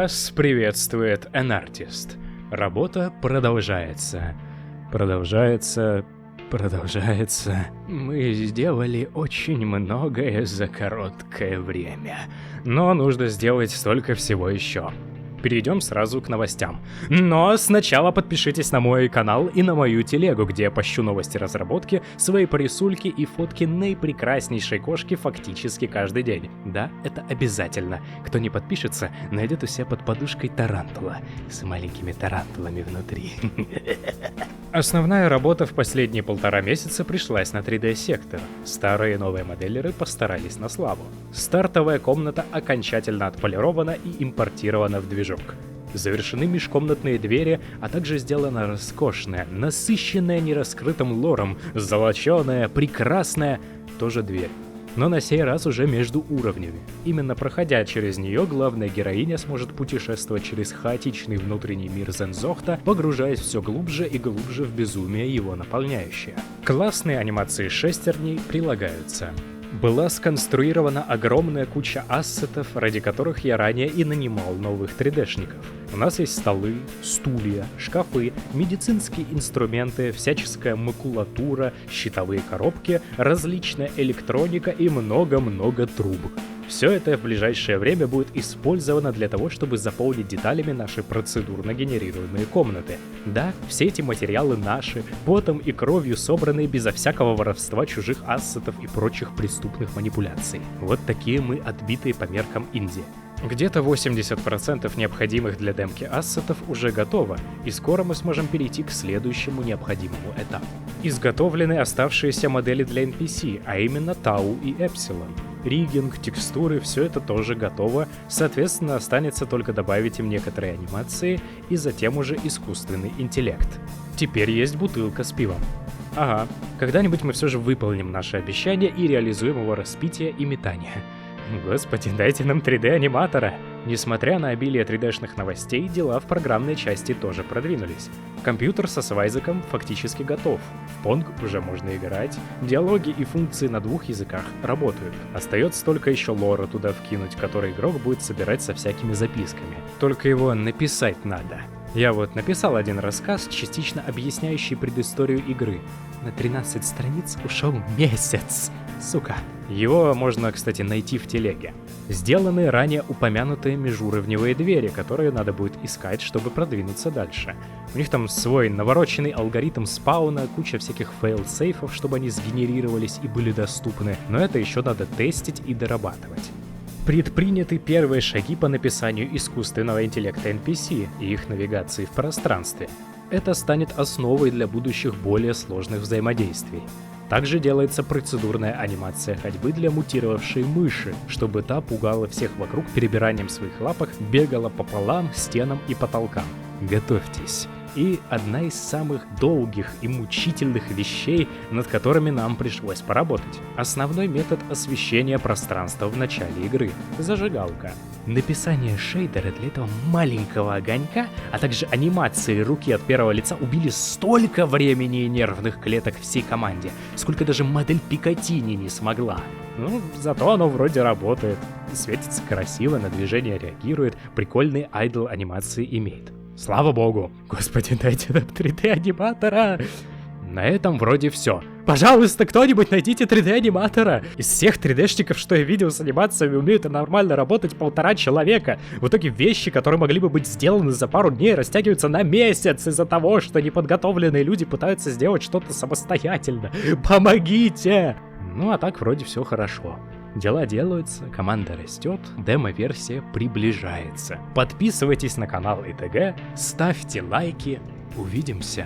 Вас приветствует N-Artist. Работа продолжается. Продолжается. Мы сделали очень многое за короткое время, но нужно сделать столько всего еще. Перейдем сразу к новостям. Но сначала подпишитесь на мой канал и на мою телегу, где я пощу новости разработки, свои порисульки и фотки наипрекраснейшей кошки фактически каждый день. Да, это обязательно. Кто не подпишется, найдет у себя под подушкой тарантула с маленькими тарантулами внутри. Основная работа в последние 1,5 месяца пришлась на 3D-сектор. Старые и новые моделеры постарались на славу. Стартовая комната окончательно отполирована и импортирована в движок. Завершены межкомнатные двери, а также сделана роскошная, насыщенная нераскрытым лором, золоченая, прекрасная, тоже дверь. Но на сей раз уже между уровнями. Именно проходя через нее, главная героиня сможет путешествовать через хаотичный внутренний мир Зензохта, погружаясь все глубже и глубже в безумие его наполняющее. Классные анимации шестерней прилагаются. Была сконструирована огромная куча ассетов, ради которых я ранее и нанимал новых 3D-шников. У нас есть столы, стулья, шкафы, медицинские инструменты, всяческая макулатура, щитовые коробки, различная электроника и много-много трубок. Все это в ближайшее время будет использовано для того, чтобы заполнить деталями наши процедурно генерируемые комнаты. Да, все эти материалы наши, потом и кровью собранные безо всякого воровства чужих ассетов и прочих преступных манипуляций. Вот такие мы отбитые по меркам Индии. Где-то 80% необходимых для демки ассетов уже готово, и скоро мы сможем перейти к следующему необходимому этапу. Изготовлены оставшиеся модели для NPC, а именно Тау и Эпсилон. Риггинг, текстуры, все это тоже готово, соответственно, останется только добавить им некоторые анимации и затем уже искусственный интеллект. Теперь есть бутылка с пивом. Ага, когда-нибудь мы все же выполним наше обещание и реализуем его распитие и метание. Господи, дайте нам 3D-аниматора! Несмотря на обилие 3D-шных новостей, дела в программной части тоже продвинулись. Компьютер со Свайзеком фактически готов. В Pong уже можно играть. Диалоги и функции на 2 языках работают. Остается только еще лора туда вкинуть, который игрок будет собирать со всякими записками. Только его написать надо. Я вот написал один рассказ, частично объясняющий предысторию игры. На 13 страниц ушел месяц. Сука. Его можно, кстати, найти в телеге. Сделаны ранее упомянутые межуровневые двери, которые надо будет искать, чтобы продвинуться дальше. У них там свой навороченный алгоритм спауна, куча всяких фейл-сейфов, чтобы они сгенерировались и были доступны, но это еще надо тестить и дорабатывать. Предприняты первые шаги по написанию искусственного интеллекта NPC и их навигации в пространстве. Это станет основой для будущих более сложных взаимодействий. Также делается процедурная анимация ходьбы для мутировавшей мыши, чтобы та пугала всех вокруг перебиранием своих лапок, бегала по полам, стенам и потолкам. Готовьтесь. И одна из самых долгих и мучительных вещей, над которыми нам пришлось поработать. Основной метод освещения пространства в начале игры — зажигалка. Написание шейдера для этого маленького огонька, а также анимации руки от первого лица убили столько времени и нервных клеток всей команде, сколько даже модель Пикатини не смогла. Ну, зато оно вроде работает. Светится красиво, на движение реагирует, прикольные айдл анимации имеет. Слава богу! Господи, дайте нам 3D-аниматора! На этом вроде все. Пожалуйста, кто-нибудь найдите 3D-аниматора! Из всех 3D-шников, что я видел с анимациями, умеют нормально работать 1,5 человека. В итоге вещи, которые могли бы быть сделаны за пару дней, растягиваются на месяц из-за того, что неподготовленные люди пытаются сделать что-то самостоятельно. Помогите! Ну а так вроде все хорошо. Дела делаются, команда растет, демо-версия приближается. Подписывайтесь на канал ИТГ, ставьте лайки. Увидимся